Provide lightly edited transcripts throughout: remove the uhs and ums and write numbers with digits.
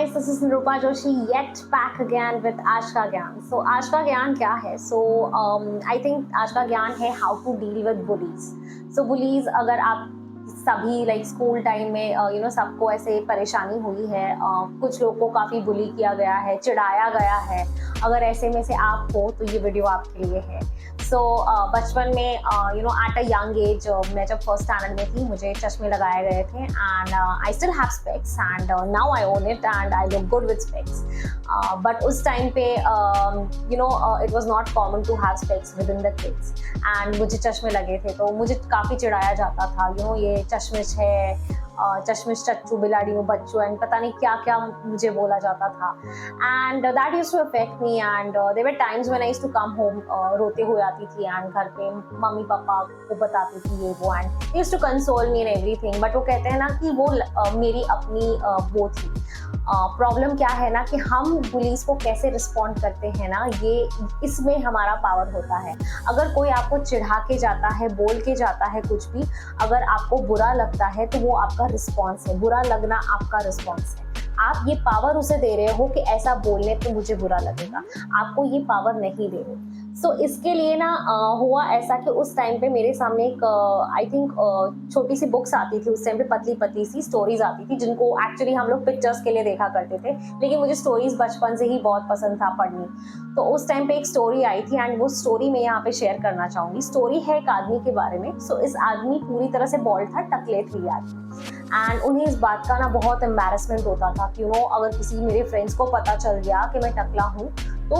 guys, this is Nirupa Joshi yet back again with आज का ज्ञान. So आज का ज्ञान क्या है? So I think आज का ज्ञान है how to deal with bullies. So bullies अगर आप सभी लाइक स्कूल टाइम में सबको ऐसे परेशानी हुई है, कुछ लोग को काफ़ी बुली किया गया है, चिढ़ाया गया है. अगर ऐसे में से आप हो तो ये वीडियो आपके लिए है. सो बचपन में एट अ यंग एज मैं जब फर्स्ट स्टैंडर्ड में थी मुझे चश्मे लगाए गए थे and I still have specs and now I own it and I look good with specs. But उस टाइम पे it was not common to have specs within the kids and मुझे चश्मे लगे थे तो मुझे काफ़ी चिढ़ाया जाता था. ये चश्मिश है, चश्मिश चच्चू बिलाड़ियों बच्चों एंड पता नहीं क्या क्या मुझे बोला जाता था. And that used to affect me and there were times when I used to come home रोते हुए आती थी एंड घर पे मम्मी पापा को बताती थी ये वो and they used to console me in everything. But वो कहते हैं ना कि वो मेरी अपनी वो थी. प्रॉब्लम क्या है ना कि हम पुलिस को कैसे रिस्पॉन्ड करते हैं ना, ये इसमें हमारा पावर होता है. अगर कोई आपको चिढ़ा के जाता है, बोल के जाता है कुछ भी, अगर आपको बुरा लगता है तो वो आपका रिस्पॉन्स है. बुरा लगना आपका रिस्पॉन्स है. आप ये पावर उसे दे रहे हो कि ऐसा बोलने पे मुझे बुरा लगेगा. आपको ये पावर नहीं दे रहे. सो इसके लिए ना हुआ ऐसा कि उस टाइम पे मेरे सामने एक आई थिंक छोटी सी बुक्स आती थी. उस टाइम पे पतली पतली सी स्टोरीज आती थी जिनको एक्चुअली हम लोग पिक्चर्स के लिए देखा करते थे, लेकिन मुझे स्टोरीज बचपन से ही बहुत पसंद था पढ़नी. तो उस टाइम पे एक स्टोरी आई थी एंड वो स्टोरी मैं यहाँ पे शेयर करना चाहूँगी. स्टोरी है एक आदमी के बारे में. सो इस आदमी पूरी तरह से बॉल्ड था, टकले थे आदमी एंड उन्हें इस बात का ना बहुत एम्बैरेसमेंट होता था कि अगर किसी मेरे फ्रेंड्स को पता चल गया कि मैं टकला हूँ तो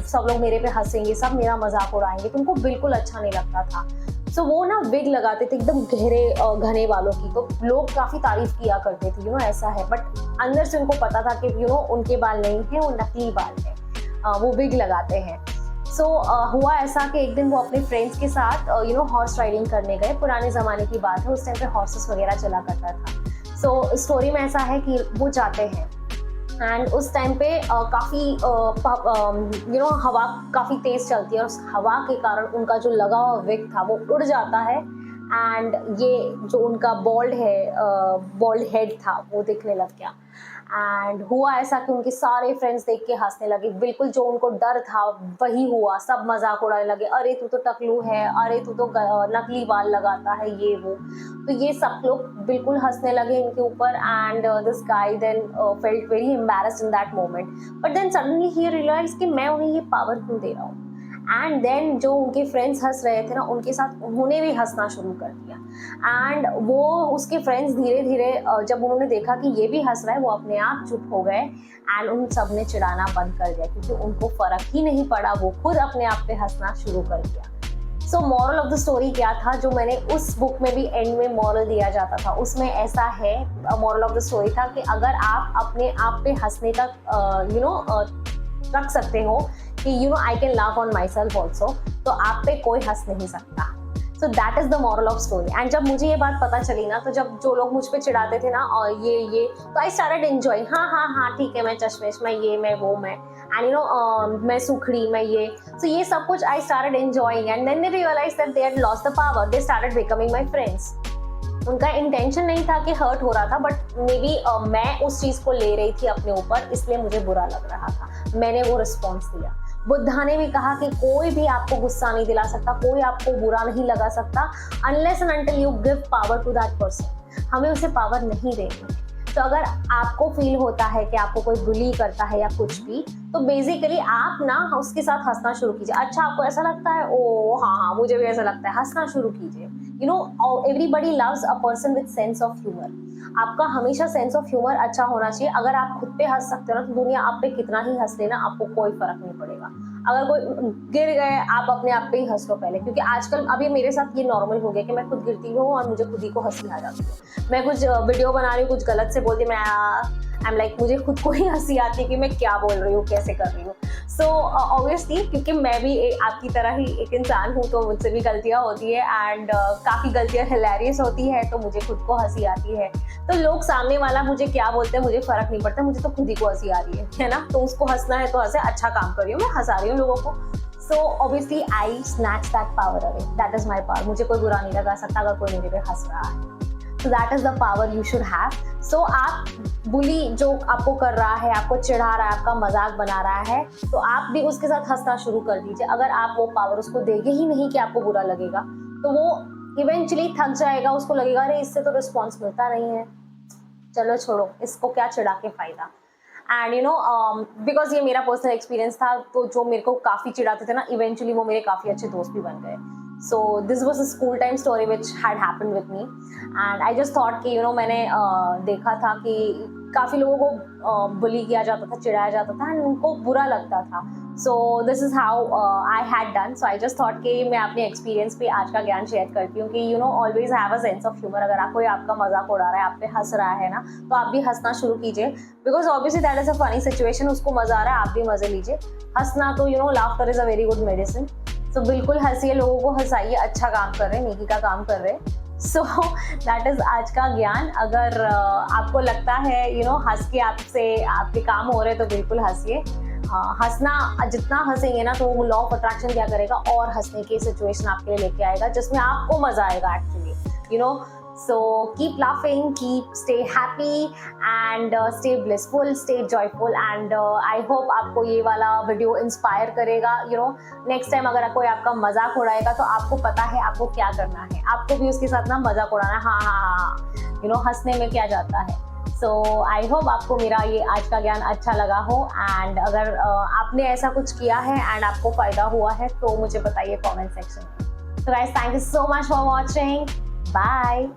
सब लोग मेरे पे हंसेंगे, सब मेरा मजाक उड़ाएंगे. तो उनको बिल्कुल अच्छा नहीं लगता था. सो वो ना विग लगाते थे एकदम गहरे घने वालों की, तो लोग काफ़ी तारीफ किया करते थे ऐसा है. बट अंदर से उनको पता था कि उनके बाल नहीं है, वो नकली बाल है, वो विग लगाते हैं. सो हुआ ऐसा कि एक दिन वो अपने फ्रेंड्स के साथ हॉर्स राइडिंग करने गए. पुराने ज़माने की बात है, उस टाइम पे हॉर्सेस वगैरह चला करता था. सो स्टोरी में ऐसा है कि वो जाते हैं एंड उस टाइम पे काफ़ी हवा काफ़ी तेज़ चलती है और उस हवा के कारण उनका जो लगा हुआ विग था वो उड़ जाता है एंड ये जो उनका बॉल्ड हेड था वो दिखने लग गया. एंड हुआ ऐसा कि उनके सारे फ्रेंड्स देख के हंसने लगे. बिल्कुल जो उनको डर था वही हुआ. सब मजाक उड़ाने लगे, अरे तू तो टकलू है, अरे तू तो नकली बाल लगाता है, ये वो. तो ये सब लोग बिल्कुल हंसने लगे इनके ऊपर and this guy then felt very embarrassed in that moment. But then suddenly he realize कि मैं उन्हें ये पावर क्यों दे रहा हूँ. एंड देन जो उनके फ्रेंड्स हंस रहे थे ना, उनके साथ उन्होंने भी हंसना शुरू कर दिया. एंड वो उसके फ्रेंड्स धीरे धीरे जब उन्होंने देखा कि ये भी हंस रहा है, वो अपने आप चुप हो गए एंड उन सब ने चिढ़ाना बंद कर दिया क्योंकि उनको फर्क ही नहीं पड़ा. वो खुद अपने आप पे हंसना शुरू कर दिया. So moral of the story क्या था, जो मैंने उस बुक में भी एंड में मॉरल दिया जाता था, उसमें ऐसा है, मॉरल ऑफ द स्टोरी था कि अगर आप अपने आप पे हंसने का रख सकते हो कि I can laugh on my self also, तो आप पे कोई हंस नहीं सकता. So that is the moral of story. And जब मुझे ये बात पता चली ना, तो जब जो लोग मुझ पे चिढ़ाते थे ना और ये तो आई स्टार्टेड एंजॉयिंग. हाँ ठीक है, मैं चश्मेश, मैं ये, मैं वो, मैं एंड मैं सुखड़ी, मैं ये. सो ये सब कुछ I started enjoying and then they realize that they had lost the power. They started becoming my friends. उनका इंटेंशन नहीं था कि हर्ट हो रहा था, बट मे बी मैं उस चीज़ को ले रही थी अपने ऊपर, इसलिए मुझे बुरा लग रहा था. मैंने वो रिस्पॉन्स दिया. बुद्धा ने भी कहा कि कोई भी आपको गुस्सा नहीं दिला सकता, कोई आपको बुरा नहीं लगा सकता unless and until you give power to that person. हमें उसे पावर नहीं देनी है. तो अगर आपको फील होता है कि आपको कोई बुली करता है या कुछ भी, तो बेसिकली आप ना उसके साथ हंसना शुरू कीजिए. अच्छा आपको ऐसा लगता है, ओ हाँ मुझे भी ऐसा लगता है, हंसना शुरू कीजिए. Everybody loves a person with sense of humour. आपका हमेशा सेंस ऑफ ह्यूमर अच्छा होना चाहिए. अगर आप खुद पे हंस सकते हो ना, तो दुनिया आप पे कितना ही हंस लेना, आपको कोई फर्क नहीं पड़ेगा. अगर कोई गिर गए, आप अपने आप पे ही हंस लो पहले, क्योंकि आजकल अभी मेरे साथ ये नॉर्मल हो गया कि मैं खुद गिरती हूँ और मुझे खुद ही को हंसी आ जाती है. मैं कुछ वीडियो बना रही हूँ, कुछ गलत से बोलती, मैं आई एम लाइक मुझे खुद को ही हंसी आती है कि मैं क्या बोल रही हूँ, कैसे कर रही हूँ. सो ऑब्वियसली क्योंकि मैं भी आपकी तरह ही एक इंसान हूँ, तो मुझसे भी गलतियाँ होती है एंड काफ़ी गलतियाँ हिलेरियस होती है, तो मुझे खुद को हंसी आती है. तो लोग सामने वाला मुझे क्या बोलते हैं मुझे फ़र्क नहीं पड़ता, मुझे तो खुद ही को हंसी आ रही है ना. तो उसको हंसना है तो हंसे, अच्छा काम कर रही हूँ, मैं हंसा रही हूँ लोगों को. So obviously I snatch that power away. That is my power. मुझे कोई बुरा नहीं लगा सकता अगर कोई मेरे पे हंस रहा है. So that is the power you should have. So आप बुली जो आपको कर रहा है, आपको चिढ़ा रहा है, आपका मजाक बना रहा है, तो आप भी उसके साथ हंसना शुरू कर दीजिए। अगर आप वो पावर उसको देंगे ही नहीं कि आपको बुरा लगेगा, तो वो इवेंचुअली थक जाएगा, उसको लगेगा अरे इससे तो रिस्पॉन्स मिलता नहीं है, चलो छोड़ो, इसको क्या चिढ़ा के फायदा। एंड यू नो बिकॉज ये मेरा पर्सनल एक्सपीरियंस था, तो जो मेरे को काफ़ी चिढ़ाते थे ना, इवेंचुअली वो मेरे काफ़ी अच्छे दोस्त भी बन गए। So this was a school time story which had happened with me, and I just thought कि यू नो मैंने देखा था कि काफ़ी लोगों को बुली किया जाता था, चिढ़ाया जाता था, एंड उनको बुरा लगता था। So this is how I had done. So I just thought कि मैं अपने एक्सपीरियंस पे आज का ज्ञान शेयर करती हूँ कि you know always have a sense of humour. अगर कोई आपका मजाक उड़ा रहा है, आप पे हंस रहा है ना, तो आप भी हंसना शुरू कीजिए, because obviously that is a funny situation, उसको मजा आ रहा है, आप भी मजे लीजिए। हंसना तो you know laughter is a very good medicine. So बिल्कुल हंसिए, लोगों को हंसाइए, अच्छा काम कर रहे हैं, नेकी का काम कर रहे हैं। सो दैट इज़ आज का ज्ञान। अगर आपको लगता है यू नो हंस के आपसे आपके काम हो रहे हैं, तो बिल्कुल हंसिए। हंसना, जितना हंसेंगे ना, तो वो लॉ ऑफ अट्रैक्शन क्या करेगा, और हंसने की सिचुएशन आपके लिए लेके आएगा जिसमें आपको मजा आएगा actually, you know. So keep laughing, stay happy and stay blissful, stay joyful, and I hope आपको ये वाला वीडियो इंस्पायर करेगा। यू नो नेक्स्ट टाइम अगर कोई आपका मजाक उड़ाएगा, तो आपको पता है आपको क्या करना है, आपको भी उसके साथ ना मजाक उड़ाना है। हाँ हाँ हाँ, यू नो हंसने में क्या जाता है। सो आई होप आपको मेरा ये आज का ज्ञान अच्छा लगा हो, एंड अगर आपने ऐसा कुछ किया है एंड आपको फायदा हुआ है, तो मुझे बताइए कमेंट सेक्शन में। So guys, thank you so much for watching. Bye.